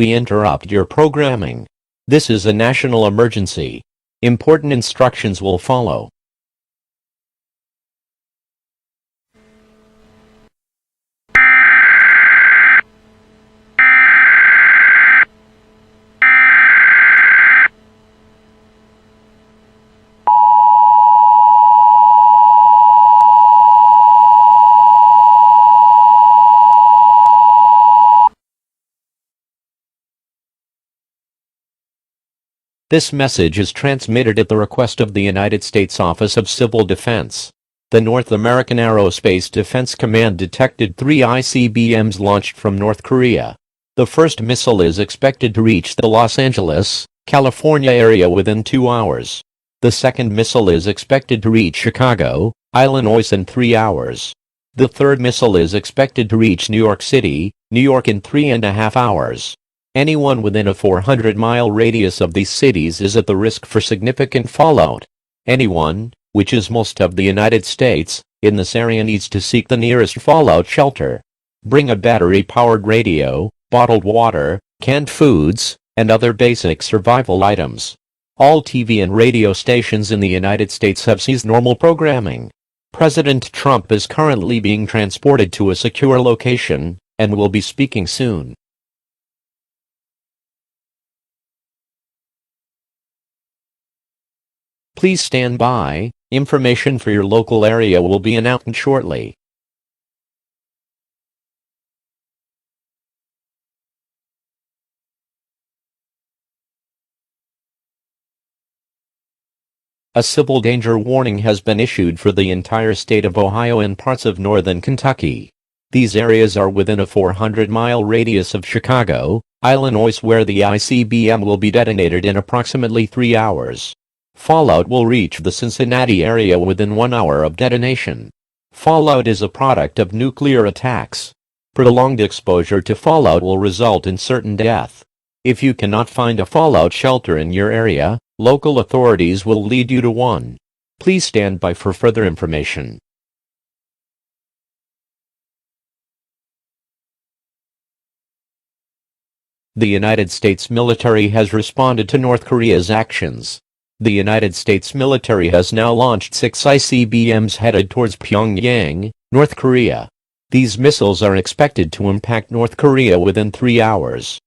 We interrupt your programming. This is a national emergency. Important instructions will follow. This message is transmitted at the request of the United States Office of Civil Defense. The North American Aerospace Defense Command detected 3 ICBMs launched from North Korea. The first missile is expected to reach the Los Angeles, California area within 2 hours. The second missile is expected to reach Chicago, Illinois in 3 hours. The third missile is expected to reach New York City, New York in 3.5 hours. Anyone within a 400-mile radius of these cities is at the risk for significant fallout. Anyone, which is most of the United States, in this area needs to seek the nearest fallout shelter. Bring a battery-powered radio, bottled water, canned foods, and other basic survival items. All TV and radio stations in the United States have ceased normal programming. President Trump is currently being transported to a secure location, and will be speaking soon. Please stand by. Information for your local area will be announced shortly. A civil danger warning has been issued for the entire state of Ohio and parts of northern Kentucky. These areas are within a 400-mile radius of Chicago, Illinois, where the ICBM will be detonated in approximately 3 hours. Fallout will reach the Cincinnati area within 1 hour of detonation. Fallout is a product of nuclear attacks. Prolonged exposure to fallout will result in certain death. If you cannot find a fallout shelter in your area, local authorities will lead you to one. Please stand by for further information. The United States military has responded to North Korea's actions. The United States military has now launched 6 ICBMs headed towards Pyongyang, North Korea. These missiles are expected to impact North Korea within 3 hours.